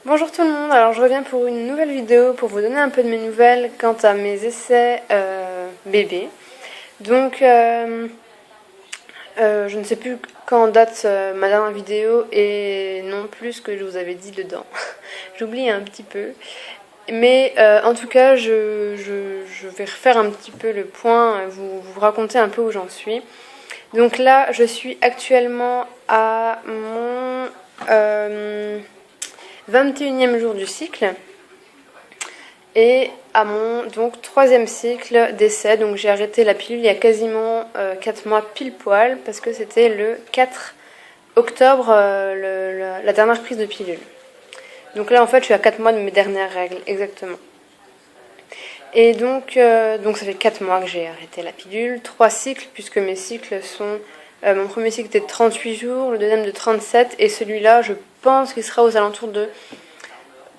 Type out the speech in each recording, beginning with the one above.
Bonjour tout le monde, alors je reviens pour une nouvelle vidéo pour vous donner un peu de mes nouvelles quant à mes essais bébés. Donc je ne sais plus quand date ma dernière vidéo et non plus ce que je vous avais dit dedans. J'oublie un petit peu. Mais en tout cas je vais refaire un petit peu le point, vous raconter un peu où j'en suis. Donc là je suis actuellement à mon 21e jour du cycle et à mon donc 3e cycle d'essai. Donc j'ai arrêté la pilule il y a quasiment 4 mois pile poil parce que c'était le 4 octobre la dernière prise de pilule. Donc là en fait je suis à 4 mois de mes dernières règles exactement. Et donc ça fait 4 mois que j'ai arrêté la pilule, 3 cycles puisque mes cycles sont... mon premier cycle était de 38 jours, le deuxième de 37 et celui-là je pense qu'il sera aux alentours de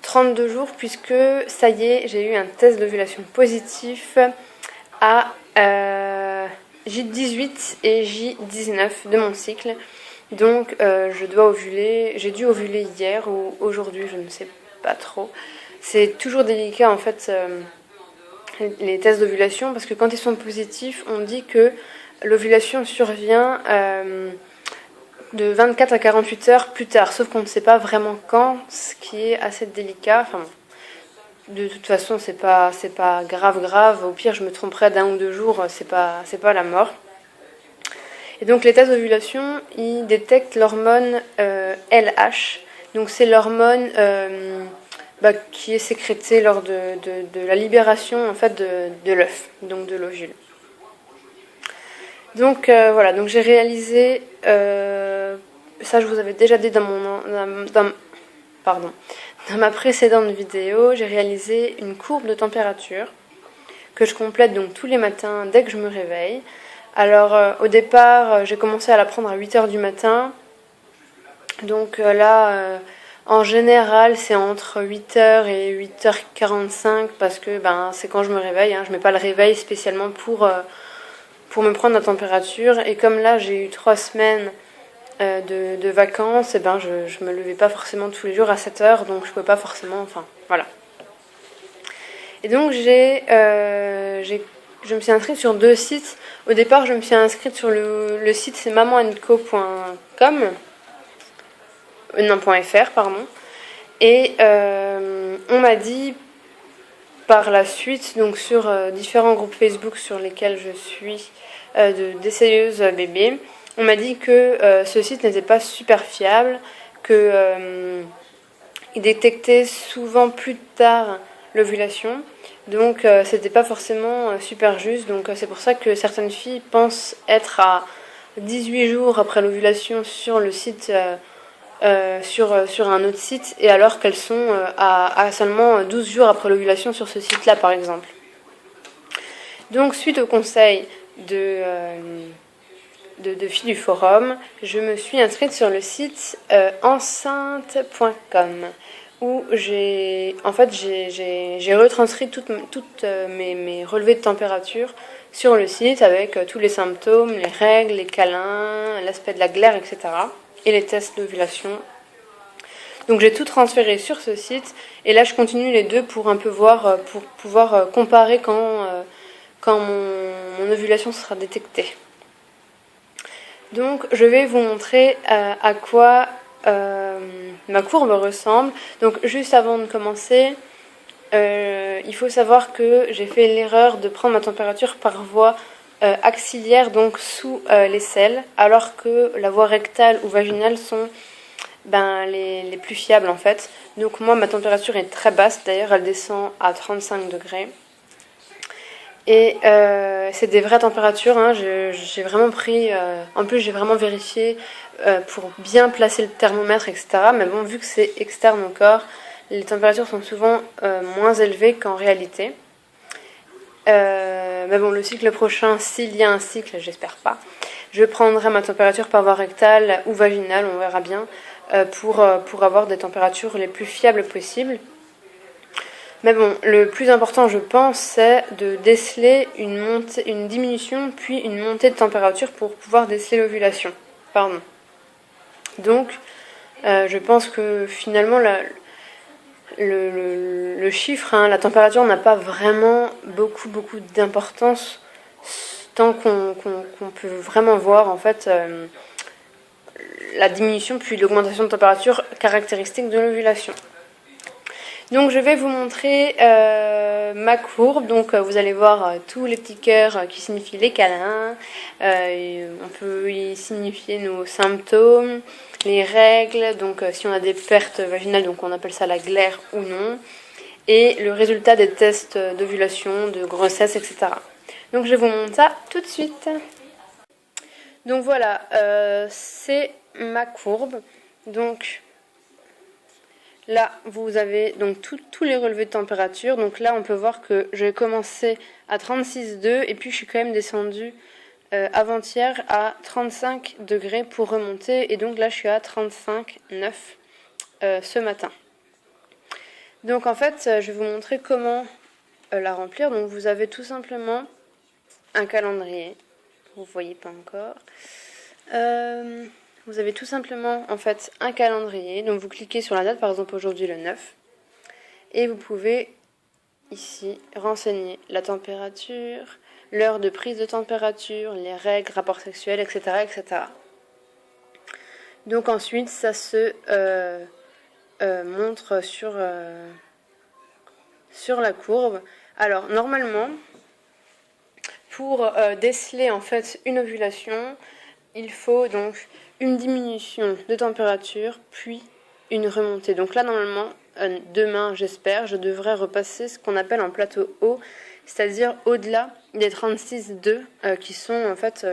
32 jours puisque ça y est, j'ai eu un test d'ovulation positif à J18 et J19 de mon cycle. Donc je dois ovuler, j'ai dû ovuler hier ou aujourd'hui, je ne sais pas trop. C'est toujours délicat en fait les tests d'ovulation parce que quand ils sont positifs, on dit que l'ovulation survient de 24 à 48 heures plus tard, sauf qu'on ne sait pas vraiment quand, ce qui est assez délicat. Enfin, de toute façon, c'est pas grave. Au pire, je me tromperais d'1 ou 2 jours, c'est pas la mort. Et donc, les tests d'ovulation, ils détectent l'hormone LH. Donc, c'est l'hormone qui est sécrétée lors de la libération en fait de l'œuf, donc de l'ovule. Donc voilà, donc j'ai réalisé, ça je vous avais déjà dit dans ma précédente vidéo, j'ai réalisé une courbe de température que je complète donc tous les matins dès que je me réveille. Alors au départ, j'ai commencé à la prendre à 8h du matin, donc là, en général, c'est entre 8h et 8h45 parce que c'est quand je me réveille, je mets pas le réveil spécialement pour me prendre la température. Et comme là j'ai eu 3 semaines de vacances, et je me levais pas forcément tous les jours à 7h, donc je pouvais pas forcément, voilà. Et donc je me suis inscrite sur 2 sites. Au départ je me suis inscrite sur le site c'est mamanandco.com .fr pardon. Et on m'a dit par la suite, donc sur différents groupes Facebook sur lesquels je suis d'essayeuses bébés, on m'a dit que ce site n'était pas super fiable, que il détectait souvent plus tard l'ovulation, donc c'était pas forcément super juste. Donc c'est pour ça que certaines filles pensent être à 18 jours après l'ovulation sur le site sur un autre site, et alors qu'elles sont à seulement 12 jours après l'ovulation sur ce site-là, par exemple. Donc, suite au conseil de filles du forum, je me suis inscrite sur le site enceinte.com où j'ai retranscrit toutes mes relevés de température sur le site avec tous les symptômes, les règles, les câlins, l'aspect de la glaire, etc. et les tests d'ovulation. Donc j'ai tout transféré sur ce site et là je continue les deux pour un peu voir, pour pouvoir comparer quand mon ovulation sera détectée. Donc je vais vous montrer à quoi ma courbe ressemble. Donc juste avant de commencer, il faut savoir que j'ai fait l'erreur de prendre ma température par voie axillaire, donc sous l'aisselle, alors que la voie rectale ou vaginale sont les plus fiables en fait. Donc moi ma température est très basse, d'ailleurs elle descend à 35 degrés. Et c'est des vraies températures, j'ai vraiment pris, en plus j'ai vraiment vérifié pour bien placer le thermomètre, etc. Mais bon, vu que c'est externe au corps, les températures sont souvent moins élevées qu'en réalité. Mais bon, le cycle prochain, s'il y a un cycle, j'espère pas, je prendrai ma température par voie rectale ou vaginale, on verra bien, pour avoir des températures les plus fiables possibles. Mais bon, le plus important, je pense, c'est de déceler une diminution puis une montée de température pour pouvoir déceler l'ovulation. Donc, je pense que finalement, le chiffre, hein, la température n'a pas vraiment beaucoup d'importance tant qu'on peut vraiment voir en fait la diminution puis l'augmentation de température caractéristique de l'ovulation. Donc je vais vous montrer ma courbe. Donc vous allez voir tous les petits cœurs qui signifient les câlins. On peut y signifier nos symptômes, les règles, donc si on a des pertes vaginales, donc on appelle ça la glaire ou non, et le résultat des tests d'ovulation, de grossesse, etc. Donc je vous montre ça tout de suite. Donc voilà, c'est ma courbe. Donc là, vous avez donc tous les relevés de température. Donc là, on peut voir que j'ai commencé à 36,2 et puis je suis quand même descendue avant-hier à 35 degrés pour remonter. Et donc là, je suis à 35,9 ce matin. Donc en fait, je vais vous montrer comment la remplir. Donc vous avez tout simplement un calendrier. Vous ne voyez pas encore. Vous avez tout simplement en fait un calendrier, donc vous cliquez sur la date, par exemple aujourd'hui le 9, et vous pouvez ici renseigner la température, l'heure de prise de température, les règles, rapports sexuels, etc. etc. Donc ensuite ça se montre sur la courbe. Alors normalement, pour déceler en fait une ovulation, il faut donc une diminution de température, puis une remontée. Donc là, normalement, demain, j'espère, je devrais repasser ce qu'on appelle un plateau haut, c'est-à-dire au-delà des 36,2 qui sont en fait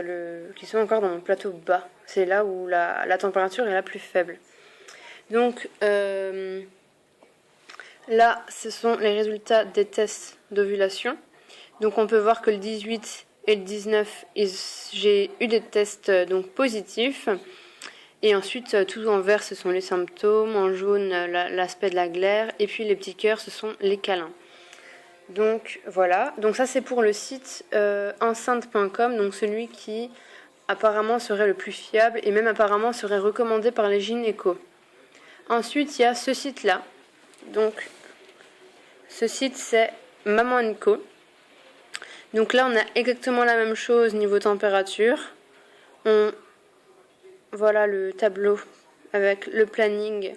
qui sont encore dans mon plateau bas. C'est là où la température est la plus faible. Donc là, ce sont les résultats des tests d'ovulation. Donc on peut voir que le 18 et le 19, j'ai eu des tests donc positifs. Et ensuite, tout en vert, ce sont les symptômes. En jaune, l'aspect de la glaire. Et puis les petits cœurs, ce sont les câlins. Donc voilà. Donc ça, c'est pour le site enceinte.com. Donc celui qui apparemment serait le plus fiable et même apparemment serait recommandé par les gynécos. Ensuite, il y a ce site-là. Donc ce site, c'est Maman & Co. Donc là, on a exactement la même chose niveau température. Voilà le tableau avec le planning,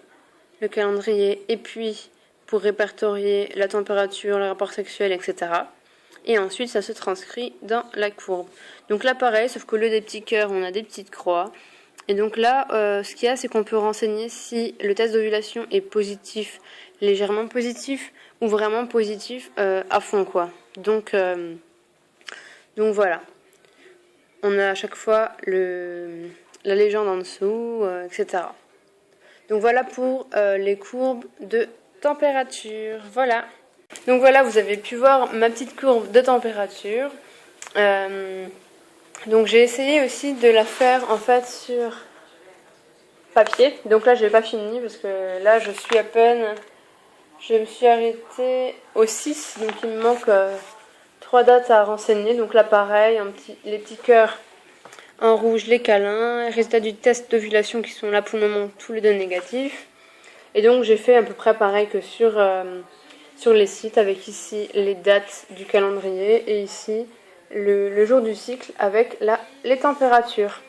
le calendrier, et puis pour répertorier la température, le rapport sexuel, etc. Et ensuite, ça se transcrit dans la courbe. Donc là, pareil, sauf qu'au lieu des petits cœurs, on a des petites croix. Et donc là, ce qu'il y a, c'est qu'on peut renseigner si le test d'ovulation est positif, légèrement positif, ou vraiment positif à fond, quoi. Donc voilà. On a à chaque fois la légende en dessous, etc. Donc voilà pour les courbes de température. Voilà. Donc voilà, vous avez pu voir ma petite courbe de température. Donc j'ai essayé aussi de la faire en fait sur papier. Donc là, je n'ai pas fini parce que là, je suis à peine... Je me suis arrêtée au 6, donc il me manque 3 dates à renseigner. Donc là, pareil, les petits cœurs en rouge, les câlins, les résultats du test d'ovulation qui sont là pour le moment, tous les deux négatifs. Et donc j'ai fait à peu près pareil que sur les sites, avec ici les dates du calendrier et ici le jour du cycle avec les températures.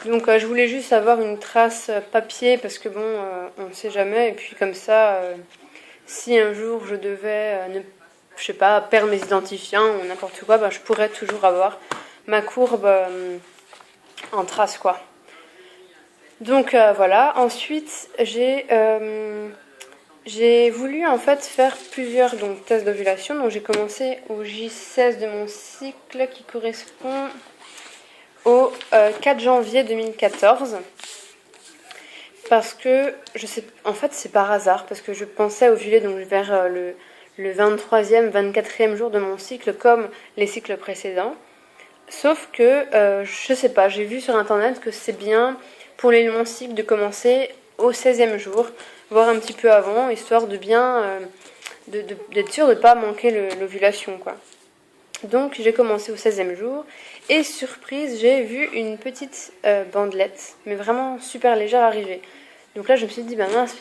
Donc je voulais juste avoir une trace papier parce que bon, on ne sait jamais. Et puis comme ça, si un jour je devais, je sais pas, perdre mes identifiants ou n'importe quoi, je pourrais toujours avoir ma courbe en trace, quoi. Donc voilà. Ensuite, j'ai voulu en fait faire plusieurs tests d'ovulation. Donc j'ai commencé au J16 de mon cycle qui correspond au 4 janvier 2014. Parce que en fait c'est par hasard, parce que je pensais ovuler donc vers le 23e, 24e jour de mon cycle comme les cycles précédents. Sauf que, je sais pas, j'ai vu sur internet que c'est bien pour les longs cycles de commencer au 16e jour, voire un petit peu avant, histoire de bien, d'être sûr de ne pas manquer l'ovulation, quoi. Donc j'ai commencé au 16e jour, et surprise, j'ai vu une petite bandelette, mais vraiment super légère arriver. Donc là je me suis dit, mince,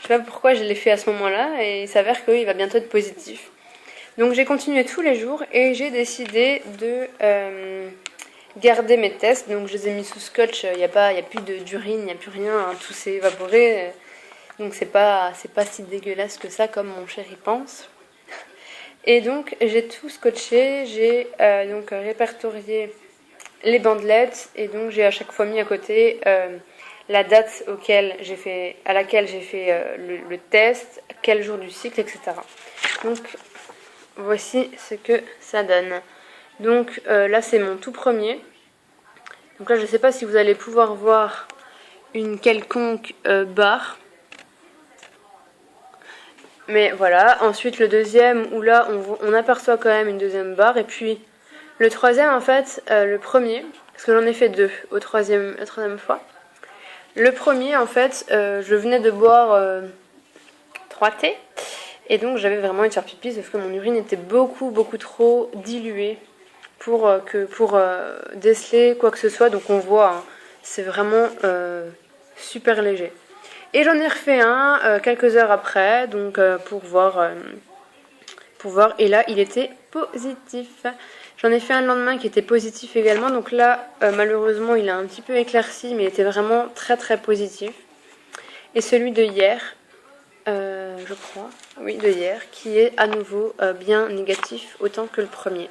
Je sais pas pourquoi je l'ai fait à ce moment-là et il s'avère qu'il va bientôt être positif. Donc j'ai continué tous les jours et j'ai décidé de garder mes tests. Donc je les ai mis sous scotch, il n'y a plus d'urine, il n'y a plus rien, hein, tout s'est évaporé. Donc c'est pas si dégueulasse que ça comme mon chéri pense. Et donc j'ai tout scotché, j'ai donc répertorié les bandelettes et donc j'ai à chaque fois mis à côté la date à laquelle j'ai fait le test, quel jour du cycle, etc. Donc voici ce que ça donne. Donc là c'est mon tout premier. Donc là je ne sais pas si vous allez pouvoir voir une quelconque barre. Mais voilà, ensuite le deuxième où là on aperçoit quand même une deuxième barre. Et puis le troisième en fait, le premier, parce que j'en ai fait deux la troisième fois. Le premier en fait, je venais de boire 3 thés. Et donc j'avais vraiment envie de faire pipi, sauf que mon urine était beaucoup trop diluée pour déceler quoi que ce soit. Donc on voit, hein, c'est vraiment super léger. Et j'en ai refait un quelques heures après, donc pour voir. Et là, il était positif. J'en ai fait un le lendemain qui était positif également. Donc là, malheureusement, il a un petit peu éclairci, mais il était vraiment très positif. Et celui de hier, je crois, oui, de hier, qui est à nouveau bien négatif, autant que le premier.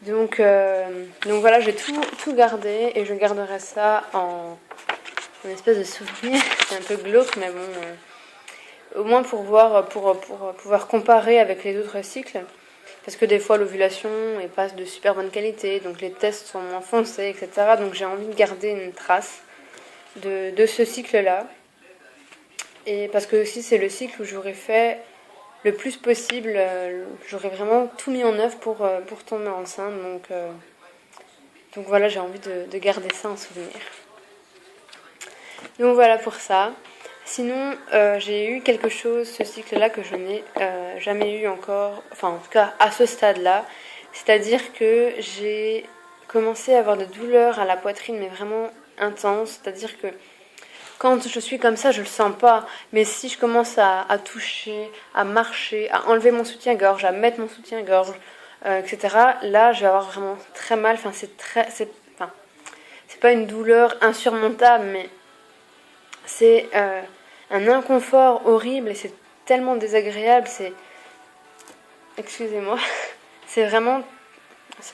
Donc voilà, j'ai tout gardé et je garderai ça en une espèce de souvenir. C'est un peu glauque, mais bon, au moins pour voir, pour pouvoir comparer avec les autres cycles. Parce que des fois l'ovulation est pas de super bonne qualité, donc les tests sont moins foncés, etc. Donc j'ai envie de garder une trace de ce cycle-là. Et parce que aussi c'est le cycle où j'aurais fait le plus possible, j'aurais vraiment tout mis en œuvre pour tomber enceinte. Donc voilà, j'ai envie de garder ça en souvenir. Donc voilà pour ça. Sinon, j'ai eu quelque chose, ce cycle-là, que je n'ai jamais eu encore, enfin en tout cas à ce stade-là. C'est-à-dire que j'ai commencé à avoir des douleurs à la poitrine, mais vraiment intenses. C'est-à-dire que quand je suis comme ça, je le sens pas. Mais si je commence à toucher, à marcher, à enlever mon soutien-gorge, à mettre mon soutien-gorge, etc., là, je vais avoir vraiment très mal. Enfin, c'est pas une douleur insurmontable, mais c'est un inconfort horrible et c'est tellement désagréable. Excusez-moi, c'est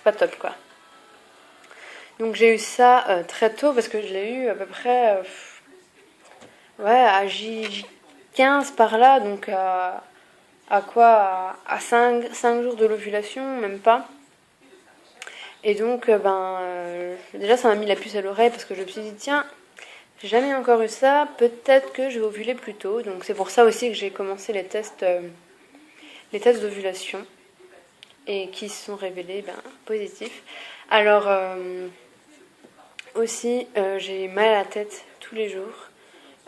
pas top quoi. Donc j'ai eu ça très tôt parce que je l'ai eu à peu près à J15 par là, donc à 5 jours de l'ovulation, même pas. Et donc déjà ça m'a mis la puce à l'oreille parce que je me suis dit tiens, j'ai jamais encore eu ça, peut-être que je vais ovuler plus tôt. Donc c'est pour ça aussi que j'ai commencé les tests d'ovulation et qui se sont révélés positifs. Alors aussi j'ai mal à la tête tous les jours.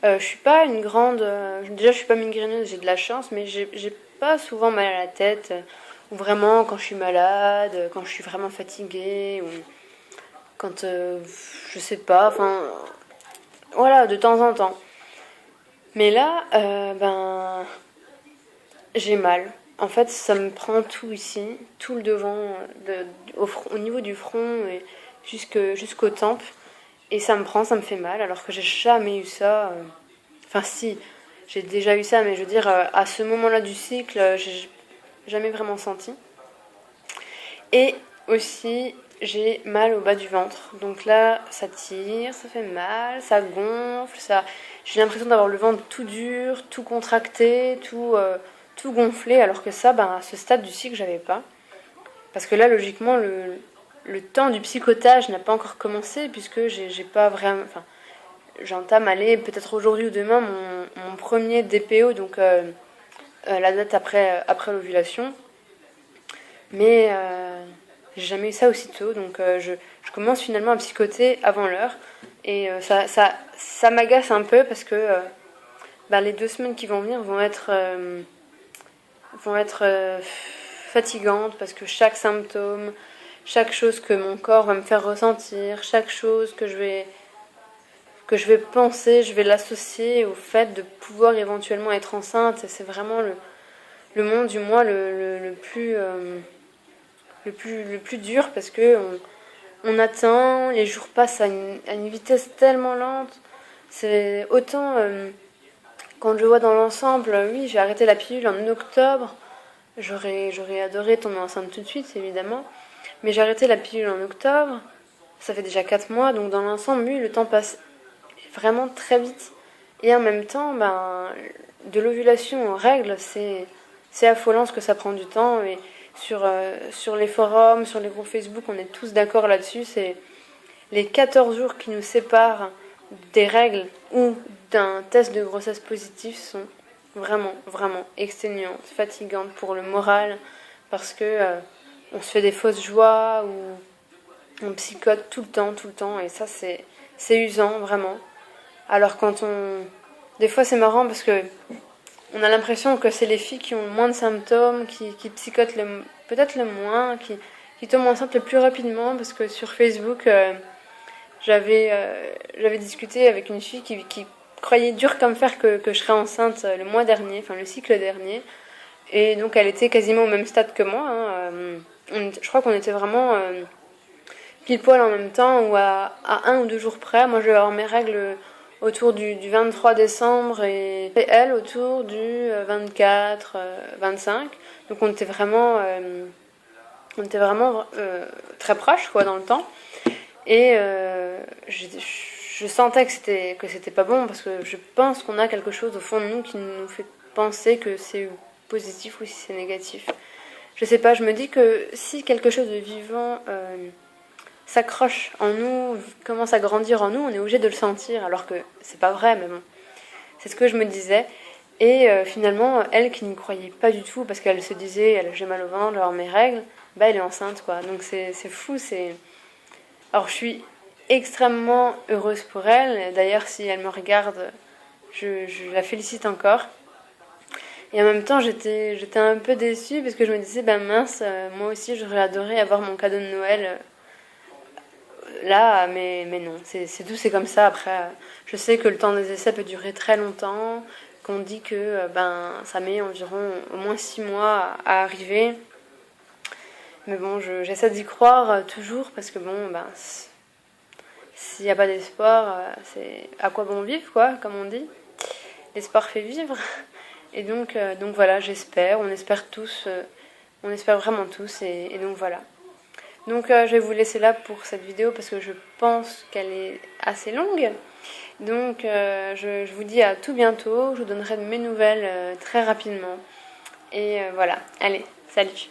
Je suis pas une grande, déjà je suis pas migraineuse, j'ai de la chance, mais j'ai pas souvent mal à la tête. Ou vraiment quand je suis malade, quand je suis vraiment fatiguée, ou quand je sais pas, enfin voilà, de temps en temps. Mais là, j'ai mal. En fait, ça me prend tout ici, tout le devant, au niveau du front et jusqu'aux tempes. Et ça me fait mal, alors que j'ai jamais eu ça. Enfin, si, j'ai déjà eu ça, mais je veux dire, à ce moment-là du cycle, j'ai jamais vraiment senti. Et aussi, j'ai mal au bas du ventre. Donc là, ça tire, ça fait mal, ça gonfle, j'ai l'impression d'avoir le ventre tout dur, tout contracté, tout gonflé, alors que ça, à ce stade du cycle, j'avais pas. Parce que là, logiquement, le temps du psychotage n'a pas encore commencé, puisque j'ai pas vraiment... Enfin, j'entame aller peut-être aujourd'hui ou demain mon premier DPO, donc la date après l'ovulation. Mais j'ai jamais eu ça aussitôt, donc je commence finalement à psychoter avant l'heure. Et ça m'agace un peu parce que les 2 semaines qui vont venir vont être fatigantes parce que chaque symptôme, chaque chose que mon corps va me faire ressentir, chaque chose que je vais que je vais penser, je vais l'associer au fait de pouvoir éventuellement être enceinte. Et c'est vraiment le monde du moi le plus dur parce que on attend, les jours passent à une vitesse tellement lente. C'est autant quand je vois dans l'ensemble, oui, j'ai arrêté la pilule en octobre. J'aurais adoré tomber enceinte tout de suite, évidemment. Mais j'ai arrêté la pilule en octobre. Ça fait déjà 4 mois, donc dans l'ensemble, oui, le temps passe vraiment très vite. Et en même temps, de l'ovulation aux règles, c'est affolant ce que ça prend du temps. Et sur les forums, sur les groupes Facebook, on est tous d'accord là-dessus. C'est les 14 jours qui nous séparent des règles ou d'un test de grossesse positif sont vraiment, vraiment exténuantes, fatigantes pour le moral, parce que on se fait des fausses joies ou on psychote tout le temps, et ça c'est usant, vraiment. Alors des fois c'est marrant parce que on a l'impression que c'est les filles qui ont le moins de symptômes, qui psychotent peut-être le moins, qui tombent enceintes le plus rapidement, parce que sur Facebook, j'avais discuté avec une fille qui croyait dur comme fer que je serais enceinte le mois dernier, enfin le cycle dernier. Et donc elle était quasiment au même stade que moi. Je crois qu'on était vraiment pile poil en même temps ou à 1 ou 2 jours près. Moi je vais avoir mes règles autour du 23 décembre et elle autour du 24, 25. Donc on était vraiment très proches quoi, dans le temps. Et je sentais que c'était pas bon parce que je pense qu'on a quelque chose au fond de nous qui nous fait penser que c'est positif ou si c'est négatif. Je sais pas, je me dis que si quelque chose de vivant s'accroche en nous, commence à grandir en nous, on est obligé de le sentir, alors que c'est pas vrai, mais bon. C'est ce que je me disais. Et finalement, elle qui n'y croyait pas du tout, parce qu'elle se disait, j'ai mal au ventre, j'ai mes règles, elle est enceinte, quoi. Donc c'est fou, c'est... Alors je suis extrêmement heureuse pour elle. D'ailleurs, si elle me regarde, je la félicite encore. Et en même temps, j'étais un peu déçue parce que je me disais, mince, moi aussi j'aurais adoré avoir mon cadeau de Noël là, mais non, c'est tout, c'est comme ça. Après, je sais que le temps des essais peut durer très longtemps, qu'on dit que ça met environ au moins 6 mois à arriver. Mais bon, j'essaie d'y croire toujours parce que bon, s'il n'y a pas d'espoir, c'est à quoi bon vivre, quoi, comme on dit. L'espoir fait vivre. Et donc voilà, j'espère, on espère tous, on espère vraiment tous, et donc voilà. Donc je vais vous laisser là pour cette vidéo parce que je pense qu'elle est assez longue. Donc je vous dis à tout bientôt, je vous donnerai de mes nouvelles très rapidement. Et voilà, allez, salut!